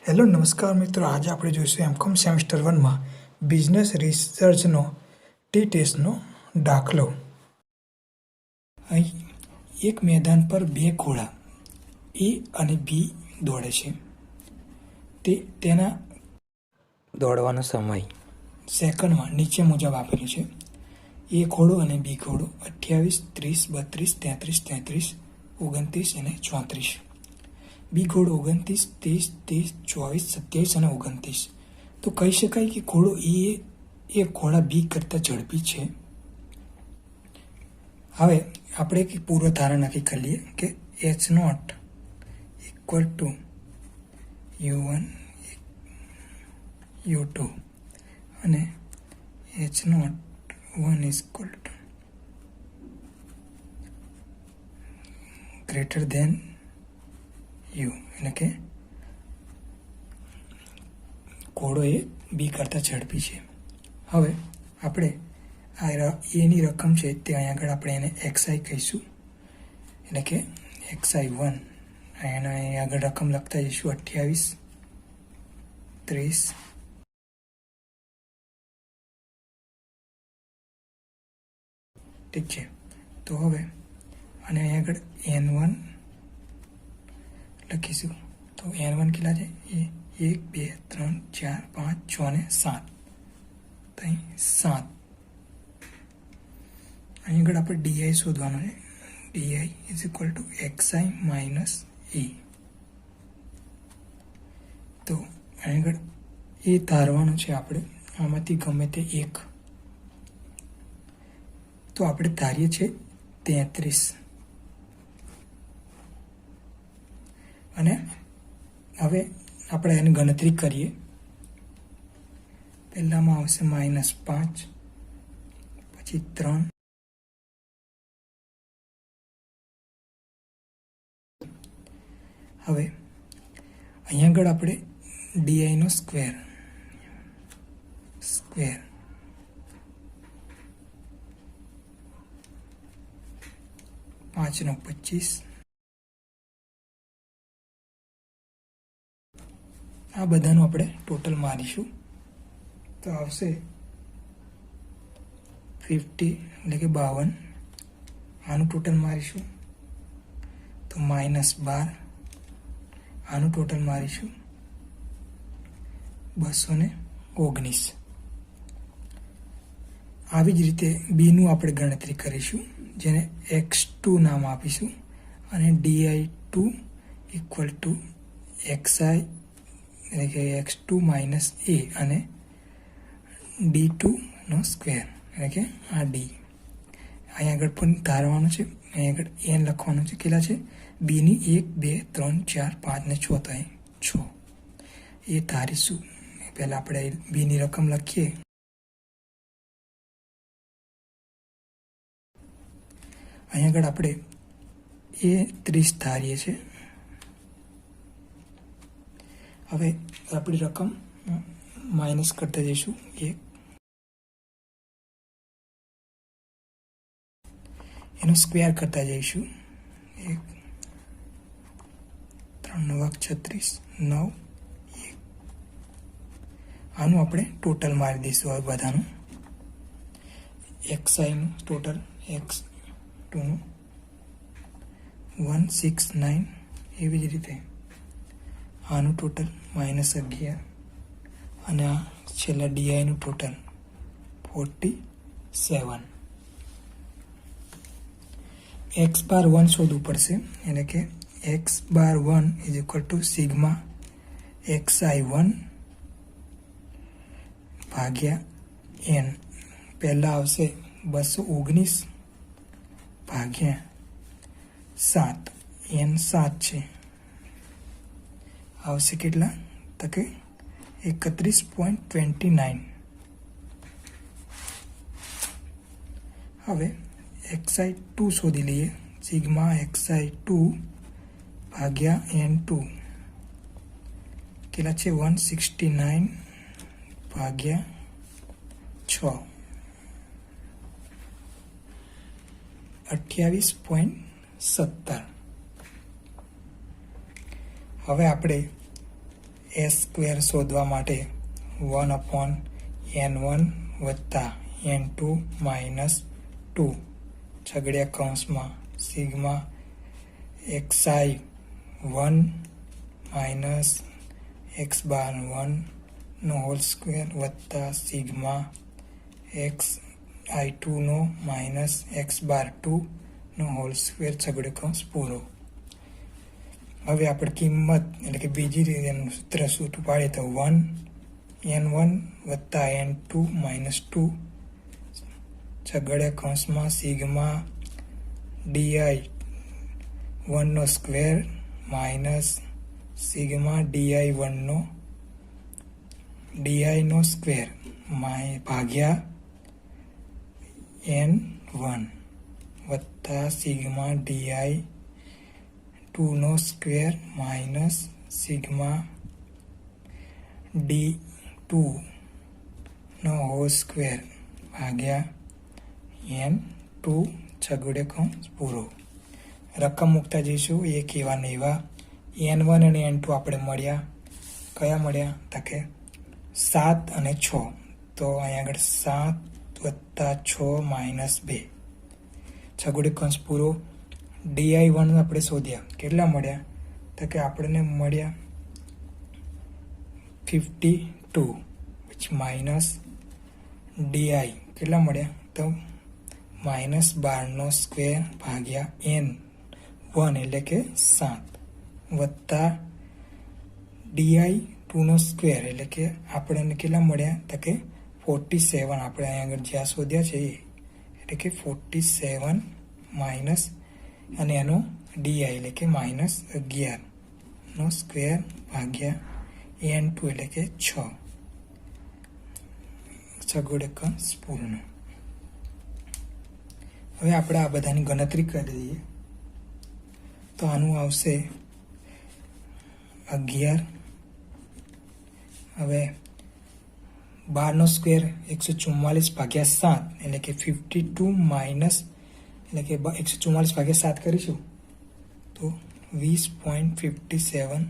Hello નમસ્કાર મિત્રો, આજે આપણે જોઈશું એમકોમ સેમેસ્ટર 1માં બિઝનેસ રિસર્ચનો ટી ટેસ્ટનો દાખલો. અહીં એક મેદાન પર બે ઘોડા એ અને બી દોડે છે. તેના દોડવાનો સમય સેકન્ડમાં નીચે મુજબ આપેલું છે. એ ઘોડો અને બી ઘોડો 28, 30, 32, 33, 29 અને 34. બી ઘોડો 29, 30, 30, 24, 27 અને 29. તો કહી શકાય કે ઘોડો એ ઘોડા બી કરતાં ઝડપી છે. હવે આપણે એક પૂર્વ ધારણા નક્કી કરી લઈએ કે H0 equal to U1 U2 અને H0 1 equal to greater then you, એટલે કે ઘોડો એ બી કરતાં ઝડપી છે. હવે આપણે આ એની રકમ છે તે અહીં આગળ આપણે એને XI કહીશું, એટલે કે XI1. એના અહીં આગળ રકમ લખતા જઈશું 28, 30, ઠીક છે. તો હવે અને અહીં આગળ N1 લખીશું. તો N1 કેટલા છે? એ 1, 2, 3, 4, 5, 6 અને 7. તો અહીં 7. અહીં આગળ આપણે DI શોધવાનું છે. DI is equal to XI minus E. તો અહીં આગળ એ ધારવાનું છે આપણે આમાંથી ગમે તે એક. તો આપણે ધારીએ છીએ 33. અને હવે આપણે એની ગણતરી કરીએ. પહેલામાં આવશે -5, પછી 3, હવે અહીંયા આગળ આપણે DI નો સ્ક્વેર 5 નો 25. આ બધાનું આપણે ટોટલ મારીશું તો આવશે 50, એટલે કે 52. આનું ટોટલ મારીશું તો -12. આનું ટોટલ મારીશું 219. આવી જ રીતે બીનું આપણે ગણતરી કરીશું, જેને X2 નામ આપીશું, અને DI2 ઇક્વલ ટુ XI, એટલે કે X2 માઇનસ A, અને D2 નો સ્ક્વેર, એટલે કે આ D. અહીં આગળ પણ ધારવાનું છે, અહીં આગળ N લખવાનું છે. કેટલા છે? બીની 1, 2, 3, 4, 5 ને 6, તો અહીં 6 એ ધારીશું. પહેલાં આપણે બીની રકમ લખીએ. અહીં આગળ આપણે એ 30 ધારીએ છીએ. હવે આપણી રકમ માઇનસ કરતા જઈશું 1. એનો સ્ક્વેર કરતા જઈશું 1, 3 × 36, 9, 1. આનું આપણે ટોટલ મારી દઈશું. હવે બધાનું XIનું ટોટલ, X2નું 169. એવી જ રીતે આનું ટોટલ -11, અને આ છેલ્લા DIનું ટોટલ 47. X⁻1 શોધવું પડશે, એટલે કે X⁻1 is equal to sigma XI1 ભાગ્યા N. પહેલાં આવશે 219 ભાગ્યા 7. N 7 છે. આવશે કેટલા? તો કે 31.29. હવે XI2 શોધી લઈએ. સિગ્મા XI2 ભાગ્યા N2 કેટલા છે? 169 ભાગ્યા 6, 28.17. હવે આપણે એસ સ્ક્વેર શોધવા માટે 1/n1 વત્તા n2 માઇનસ 2 છગડિયા કૌંસમાં સિગ્મા xi 1 માઇનસ x બાર 1 નો હોલ સ્ક્વેર વત્તા સિગ્મા xi2 નો માઇનસ x બાર 2 નો હોલ સ્ક્વેર છગડીયો કૌંસ પૂરો. હવે આપણે કિંમત એટલે કે બીજી રીતે એનું સૂત્ર છૂટું પાડીએ તો 1n1 વત્તા n2 માઇનસ 2 છગડીયા કૌંસમાં સિગ્મા di 1 નો સ્ક્વેર માઇનસ સિગ્મા di નો સ્ક્વેર ભાગ્યા n1 વત્તા સિગ્મા di2 નો સ્ક્વેર માઇનસ સિગ્મા d2 નો હોલ સ્ક્વેર ભાગ્યા n2 છગડીયો કૌંસ પૂરો. રકમ મૂકતા જઈશું એક એવા ને એવા. n1 અને n2 આપણે મળ્યા. કયા મળ્યા? તો કે 7 અને 6. તો અહીંયા આગળ 7 વત્તા 6 માઇનસ 2 છગડીયો કૌંસ પૂરો. di1 આપણે શોધ્યા. કેટલા મળ્યા? તો કે આપણને મળ્યા 52 માઇનસ di કેટલા મળ્યા? તો માઇનસ 12 નો સ્ક્વેર ભાગ્યા n1 એટલે કે 7 વત્તા di2 નો સ્ક્વેર એટલે કે આપણને કેટલા મળ્યા? તો કે 47. આપણે અહીંયા આગળ જ્યાં શોધ્યા છે એટલે કે 47 માઇનસ અને એનો di એટલે કે માઇનસ 11 નો સ્ક્વેર ભાગ્યા n2 એટલે કે 6 છગડીયો કૌંસ પૂર્ણ. હવે આપણે આ બધાની ગણતરી કરી દઈએ તો આનું આવશે 11. હવે 12 નો સ્ક્વેર 144 ભાગ્યા 7 એટલે કે 52 માઇનસ એટલે કે 144 ભાગ્યા 7 કરીશું તો 20.57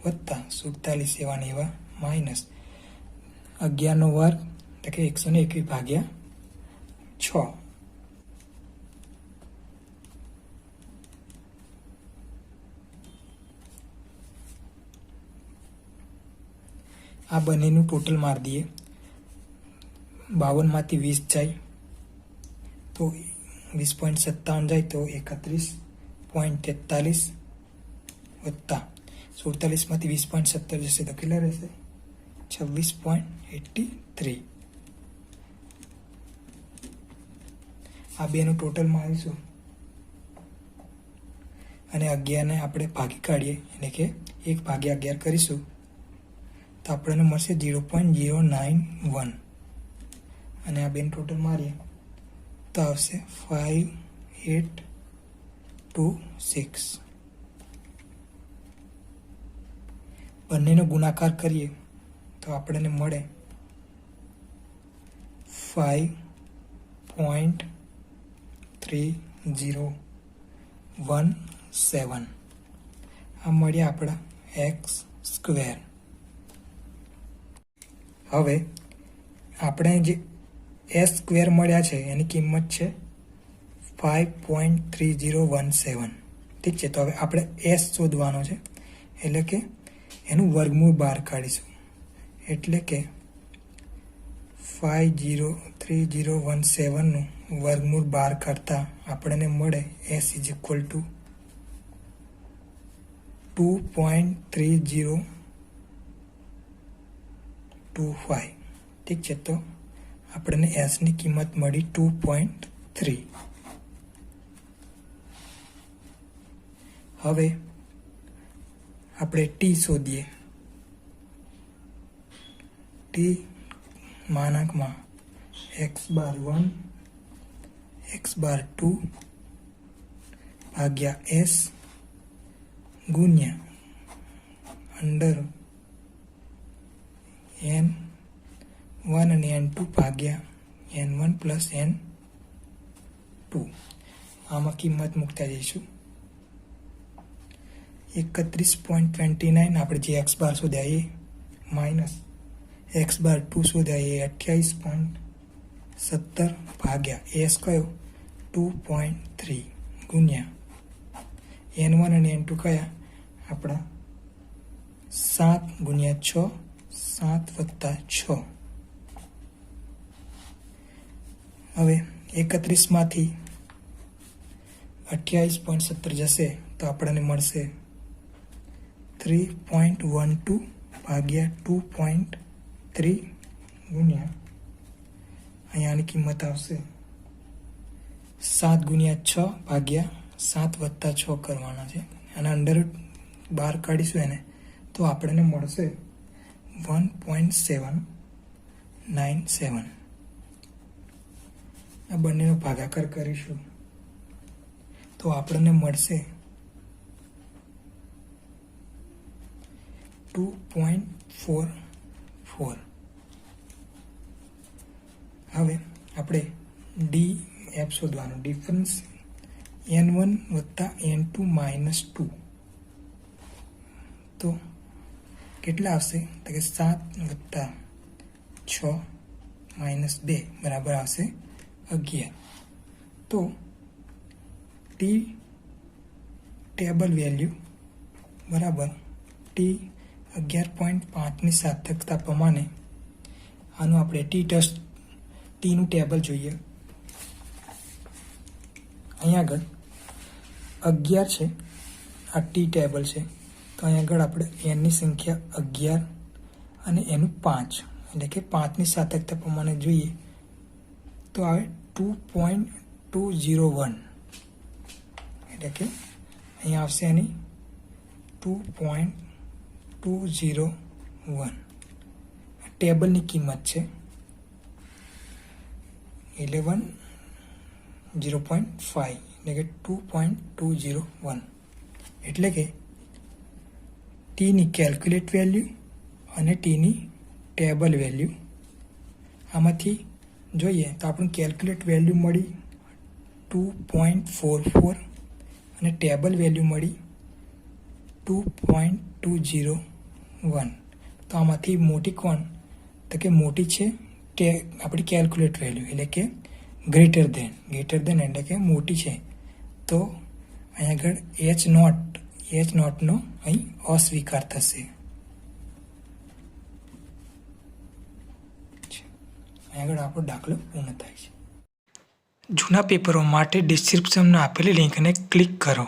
વત્તા 47 એવા ને એવા માઇનસ 11 નો વર્ગ એટલે કે 121 ભાગ્યા 6 આ બંનેનું ટોટલ મારી દઈએ. 52 માંથી 20 જાય તો 20.57 જાય તો 31.43 વત્તા 47 માંથી 20.17 જશે તો કેટલા રહેશે? 26.83. આ બેનું ટોટલ મારીશું અને 11 ને આપણે ભાગી કાઢીએ એટલે કે 1/11 કરીશું તો આપણને મળશે 0.091 અને આ બેન ટોટલ મારીએ તો આવશે 5826. બંનેનો ગુણાકાર કરીએ તો આપણને મળે 5.3017. આ મળ્યા આપણા એક્સ સ્ક્વેર. હવે આપણે જે એસ સ્ક્વેર મળ્યા છે એની કિંમત છે 5.3017. ઠીક છે. તો હવે આપણે એસ શોધવાનો છે એટલે કે એનું વર્ગમૂળ બહાર કાઢીશું એટલે કે 5.3017 નું વર્ગમૂળ બહાર કાઢતા આપણને મળે એસ ઇઝ ઇક્વલ ટુ 2.3025. ઠીક છે. તો આપણને એસની કિંમત મળી 2.3. હવે આપણે ટી શોધીએ. ટી માનાંકમાં x બાર 1 x બાર 2 ભાગ્યા s ગુણ્યા અંડર n1 અને n2 ભાગ્યા n1 પ્લસ n2. આમાં કિંમત મૂકતા જઈશું. 31.29 આપણે જે એક્સ બાર શોધ્યા એ માઇનસ એક્સ બાર 2 શોધ્યા એ 28.17 ભાગ્યા એસ કયો 2.3 ગુણ્યા N1 અને N2 કયા આપણા 7 ગુણ્યા 6 7 વત્તા 6. હવે 31 માંથી 28.17 જશે તો આપણને મળશે 3.12 ભાગ્યા 2.3 ગુણ્યા અહીંયાની કિંમત આવશે 7 ગુણ્યા 6 ભાગ્યા 7 વત્તા 6 કરવાના છે અને અંડર બહાર કાઢીશું એને તો આપણને મળશે 1.797. આ બંનેનો ભાગાકાર કરીશું તો આપણને મળશે 2.44. હવે આપણે ડી એફ શોધવાનું ડિફરન્સ N1 વત્તા N2 માઇનસ 2 તો કેટલા આવશે તો કે 7 વત્તા 6 માઇનસ 2 બરાબર આવશે 11. તો ટી ટેબલ વેલ્યુ બરાબર ટી 11.5ની સાર્થકતા પ્રમાણે આનું આપણે ટીનું ટેબલ જોઈએ. અહીંયા આગળ 11 છે, આ ટી ટેબલ છે તો અહીંયા આગળ આપણે એનની સંખ્યા 11 અને એનું 5 એટલે કે 5ની સાર્થકતા પ્રમાણે જોઈએ તો આવે 2.201 એટલે કે અહીંયા આવશે એની 2.201. ટેબલની કિંમત છે 0.5 એટલે કે 2.201 એટલે કે ટીની કેલ્ક્યુલેટ વેલ્યુ અને ટીની ટેબલ વેલ્યુ આમાંથી જોઈએ તો આપણને કેલ્ક્યુલેટ વેલ્યુ મળી 2.44 અને ટેબલ વેલ્યુ મળી 2.201. તો આમાંથી મોટી કોણ તો કે મોટી છે કે આપણી કેલ્ક્યુલેટ વેલ્યુ એટલે કે ગ્રેટર દેન એટલે કે મોટી છે તો અહીં આગળ એચ નોટનો અહીં અસ્વીકાર થશે. અહીં આગળ આપણો દાખલો પૂર્ણ થાય છે. જૂના પેપરો માટે ડિસ્ક્રિપ્શનમાં આપેલી લિંકને ક્લિક કરો.